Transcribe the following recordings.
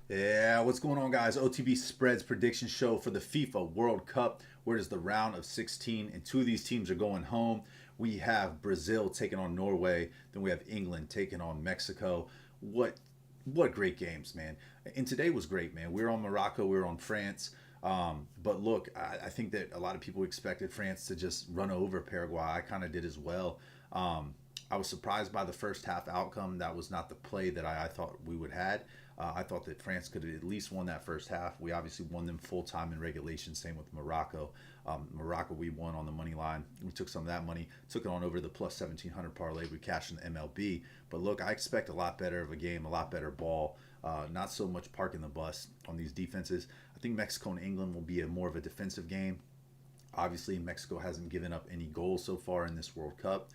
Yeah, what's going on, guys? OTB Spreads prediction show for the FIFA World Cup, where it is the round of 16, and two of these teams are going home. We have Brazil taking on Norway, then we have England taking on Mexico. What great games, man! And today was great, man. We were on Morocco, we were on France. But look, I think that a lot of people expected France to just run over Paraguay. I kind of did as well. Um, I was surprised by the first half outcome. That was not the play that I thought we would had. I thought that France could have at least won that first half. We obviously won them full time in regulation. Same with Morocco. Morocco, we won on the money line. We took some of that money, took it on over the plus 1700 parlay. We cashed in the MLB. But look, I expect a lot better of a game, a lot better ball. Not so much parking the bus on these defenses. I think Mexico and England will be more of a defensive game. Obviously, Mexico hasn't given up any goals so far in this World Cup.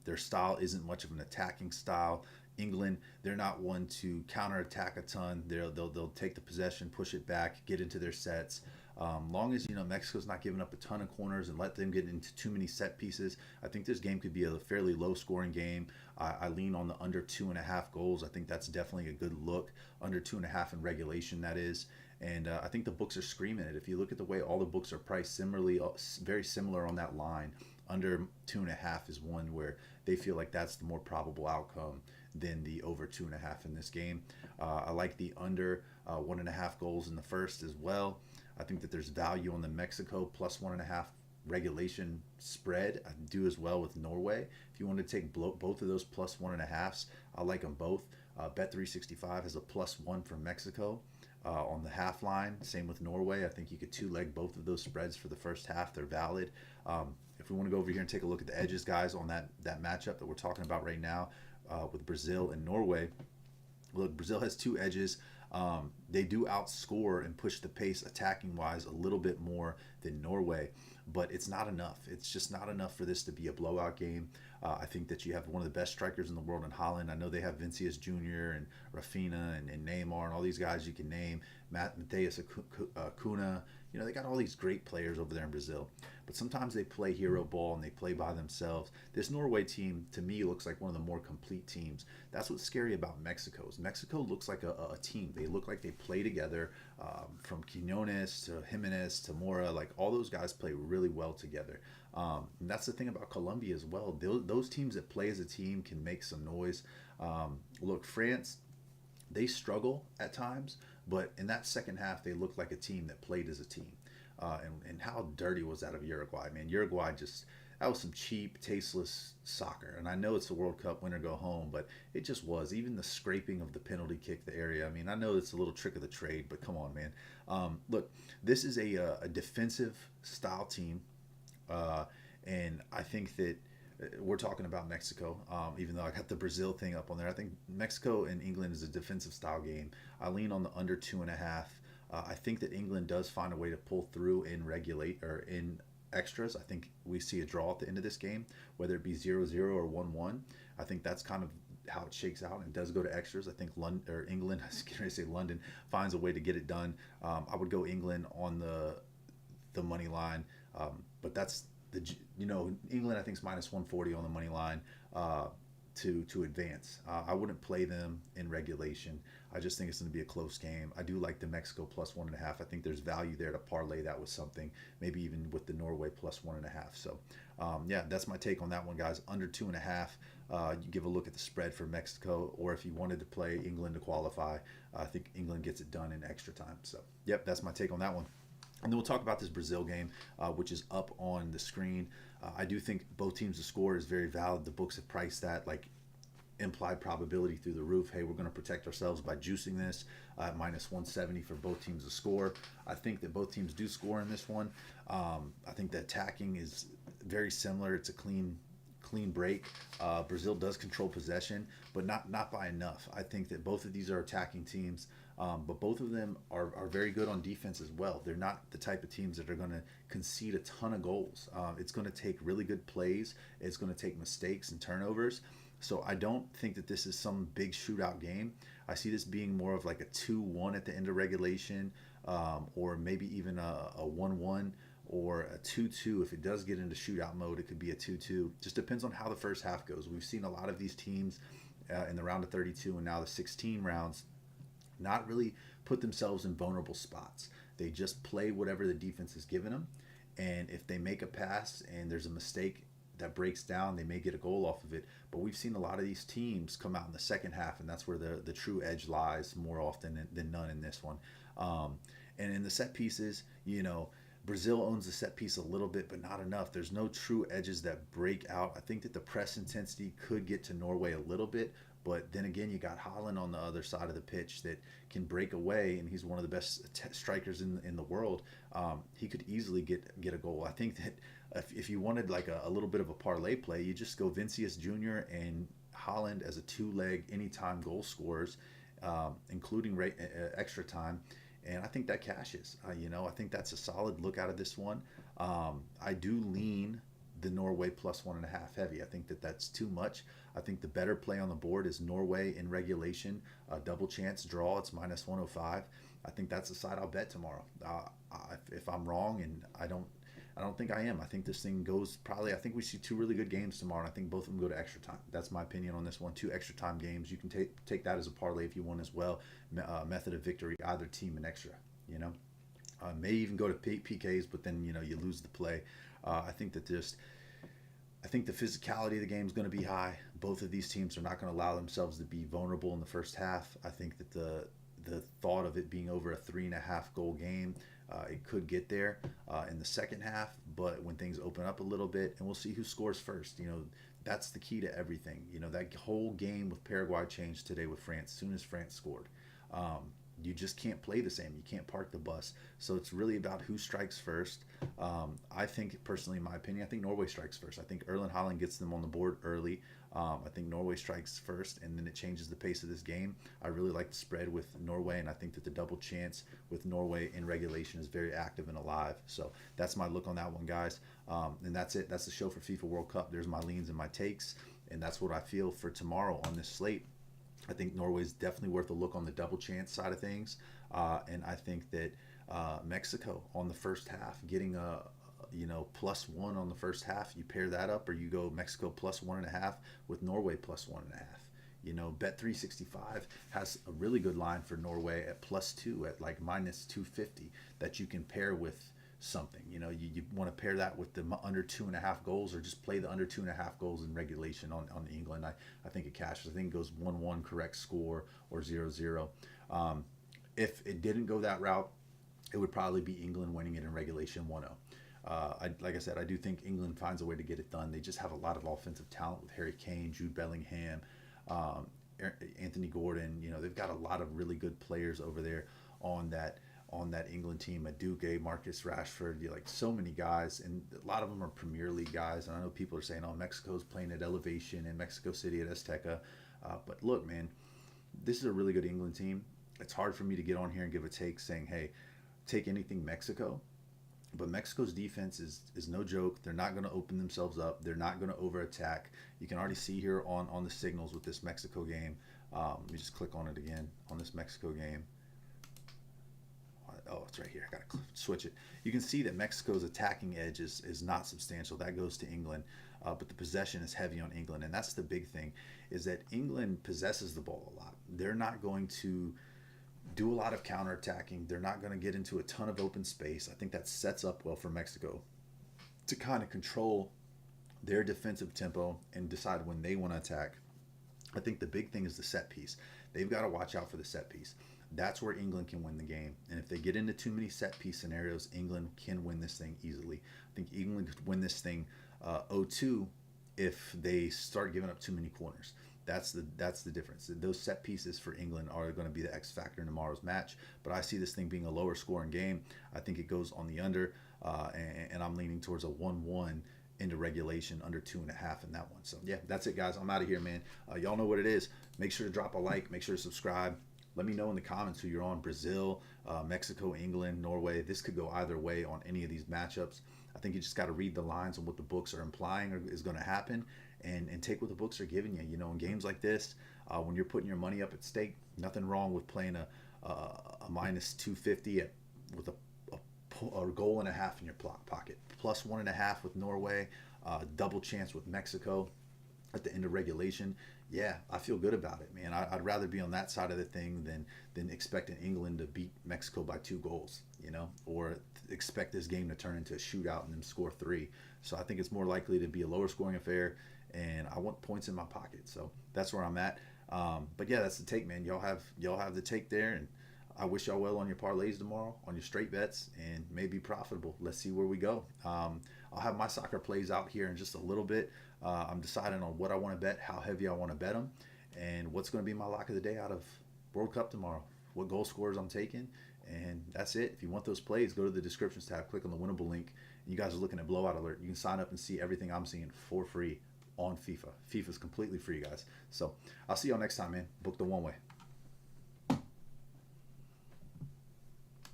Their style isn't much of an attacking style. England, they're not one to counterattack a ton. They'll take the possession, push it back, get into their sets. Long as Mexico's not giving up a ton of corners and let them get into too many set pieces, I think this game could be a fairly low scoring game. I lean on the under 2.5 goals. I think that's definitely a good look. Under 2.5 in regulation, that is. And I think the books are screaming it. If you look at the way all the books are priced similarly, very similar on that line, under 2.5 is one where they feel like that's the more probable outcome than the over 2.5 in this game. I like the under 1.5 goals in the first as well. I think that there's value on the Mexico plus 1.5 regulation spread. I do as well with Norway. If you want to take both of those plus 1.5s, I like them both. Bet 365 has a +1 for Mexico on the half line. Same with Norway. I think you could two leg both of those spreads for the first half. They're valid. If we want to go over here and take a look at the edges, guys, on that matchup that we're talking about right now with Brazil and Norway. Look, Brazil has two edges. They do outscore and push the pace attacking wise a little bit more than Norway, but it's not enough. It's just not enough for this to be a blowout game. I think that you have one of the best strikers in the world in Holland. I know they have Vinicius Jr. and Rafinha and Neymar and all these guys you can name. Mateus Acuna. They got all these great players over there in Brazil. But sometimes they play hero ball and they play by themselves. This Norway team, to me, looks like one of the more complete teams. That's what's scary about Mexico. Mexico looks like a team. They look like they play together. From Quinones to Jimenez to Mora, like all those guys play really well together. And that's the thing about Colombia as well. Those teams that play as a team can make some noise. Look, France, they struggle at times, but in that second half, they looked like a team that played as a team. And how dirty was that of Uruguay, man? Uruguay just, that was some cheap, tasteless soccer. And I know it's the World Cup, win or go home, but it just was. Even the scraping of the penalty kick, the area. I mean, I know it's a little trick of the trade, but come on, man. Look, this is a defensive style team. Uh, and I think that we're talking about Mexico, even though I got the Brazil thing up on there. I think Mexico and England is a defensive style game. I lean on the under 2.5. I think that England does find a way to pull through in regulate or in extras. I think we see a draw at the end of this game, whether it be 0-0 or 1-1. I think that's kind of how it shakes out and does go to extras. I think London or England, I was going to say London, finds a way to get it done. I would go England on the money line, but that's England I think is minus 140 on the money line to advance. I wouldn't play them in regulation. I just think it's going to be a close game. I do like the Mexico plus 1.5. I think there's value there to parlay that with something, maybe even with the Norway plus 1.5. So, yeah, that's my take on that one, guys. Under 2.5. You give a look at the spread for Mexico, or if you wanted to play England to qualify, I think England gets it done in extra time. So, yep, that's my take on that one. And then we'll talk about this Brazil game, which is up on the screen. I do think both teams to score is very valid. The books have priced that like implied probability through the roof. Hey, we're going to protect ourselves by juicing this minus 170 for both teams to score. I think that both teams do score in this one. I think the attacking is very similar. It's a clean break. Brazil does control possession, but not by enough. I think that both of these are attacking teams. But both of them are very good on defense as well. They're not the type of teams that are going to concede a ton of goals. It's going to take really good plays. It's going to take mistakes and turnovers. So I don't think that this is some big shootout game. I see this being more of like a 2-1 at the end of regulation, or maybe even a 1-1 or a 2-2. If it does get into shootout mode, it could be a 2-2. Just depends on how the first half goes. We've seen a lot of these teams in the round of 32 and now the 16 rounds not really put themselves in vulnerable spots. They just play whatever the defense is giving them. And if they make a pass and there's a mistake that breaks down, they may get a goal off of it. But we've seen a lot of these teams come out in the second half, and that's where the true edge lies more often than none in this one. And in the set pieces, Brazil owns the set piece a little bit, but not enough. There's no true edges that break out. I think that the press intensity could get to Norway a little bit, but then again, you got Haaland on the other side of the pitch that can break away, and he's one of the best strikers in the world. He could easily get a goal. I think that if you wanted like a little bit of a parlay play, you just go Vinicius Jr. and Haaland as a two-leg anytime goal scorers, including extra time. And I think that cashes. I think that's a solid look out of this one. I do lean the Norway plus 1.5 heavy. I think that's too much. I think the better play on the board is Norway in regulation, double chance draw. It's minus 105. I think that's the side I'll bet tomorrow. If I'm wrong, and I don't think I am. I think this thing goes probably. I think we see two really good games tomorrow, and I think both of them go to extra time. That's my opinion on this one. Two extra time games. You can take that as a parlay if you want as well. Method of victory, either team in extra. May even go to PKs, but then you lose the play. I think the physicality of the game is going to be high. Both of these teams are not going to allow themselves to be vulnerable in the first half. I think that the thought of it being over a 3.5 goal game, it could get there in the second half, but when things open up a little bit, and we'll see who scores first. That's the key to everything. That whole game with Paraguay changed today with France as soon as France scored. You just can't play the same. You can't park the bus. So it's really about who strikes first. I think, personally, in my opinion, I think Norway strikes first. I think Erling Haaland gets them on the board early. I think Norway strikes first, and then it changes the pace of this game. I really like the spread with Norway, and I think that the double chance with Norway in regulation is very active and alive. So that's my look on that one, guys. And that's it. That's the show for FIFA World Cup. There's my leans and my takes, and that's what I feel for tomorrow on this slate. I think Norway's definitely worth a look on the double chance side of things. And I think that Mexico on the first half, getting a +1 on the first half, you pair that up, or you go Mexico plus 1.5 with Norway plus 1.5. Bet365 has a really good line for Norway at +2 at like minus 250 that you can pair with something. You want to pair that with the under 2.5 goals, or just play the under 2.5 goals in regulation on England. I think it cashes. I think it goes 1-1 correct score or 0-0. If it didn't go that route, it would probably be England winning it in regulation 1-0. Like I said, I do think England finds a way to get it done. They just have a lot of offensive talent with Harry Kane, Jude Bellingham, Anthony Gordon. They've got a lot of really good players over there on that England team. Madueke, Marcus Rashford, like so many guys, and a lot of them are Premier League guys. And I know people are saying, "Oh, Mexico's playing at Elevation in Mexico City at Azteca," but look, man, this is a really good England team. It's hard for me to get on here and give a take saying, "Hey, take anything Mexico." But Mexico's defense is no joke. They're not going to open themselves up. They're not going to over attack. You can already see here on the signals with this Mexico game. Let me just click on it again on this Mexico game. Oh, it's right here. I got to switch it. You can see that Mexico's attacking edge is not substantial. That goes to England. But the possession is heavy on England. And that's the big thing, is that England possesses the ball a lot. They're not going to do a lot of counterattacking. They're not going to get into a ton of open space. I think that sets up well for Mexico to kind of control their defensive tempo and decide when they want to attack. I think the big thing is the set piece. They've got to watch out for the set piece. That's where England can win the game. And if they get into too many set piece scenarios, England can win this thing easily. I think England could win this thing 0-2 if they start giving up too many corners. That's the difference. Those set pieces for England are going to be the X factor in tomorrow's match. But I see this thing being a lower scoring game. I think it goes on the under, and I'm leaning towards a 1-1 into regulation, under 2.5 in that one. So yeah, that's it, guys. I'm out of here, man. Y'all know what it is. Make sure to drop a like. Make sure to subscribe. Let me know in the comments who you're on. Brazil, Mexico, England, Norway. This could go either way on any of these matchups. I think you just got to read the lines on what the books are implying is going to happen, and take what the books are giving you. In games like this, when you're putting your money up at stake, nothing wrong with playing a minus 250 with a goal and a half in your pocket. Plus 1.5 with Norway, double chance with Mexico. at the end of regulation, yeah, I feel good about it, man. I'd rather be on that side of the thing than expecting England to beat Mexico by 2 goals, or expect this game to turn into a shootout and them score 3. So I think it's more likely to be a lower scoring affair, and I want points in my pocket. So that's where I'm at. But yeah, that's the take, man. Y'all have the take there, and I wish y'all well on your parlays tomorrow, on your straight bets, and maybe profitable. Let's see where we go. I'll have my soccer plays out here in just a little bit. I'm deciding on what I want to bet, how heavy I want to bet them, and what's going to be my lock of the day out of World Cup tomorrow, what goal scorers I'm taking, and that's it. If you want those plays, go to the descriptions tab, click on the winnable link. You guys are looking at Blowout Alert. You can sign up and see everything I'm seeing for free on FIFA. FIFA's completely free, guys. So I'll see y'all next time, man. Book the one way.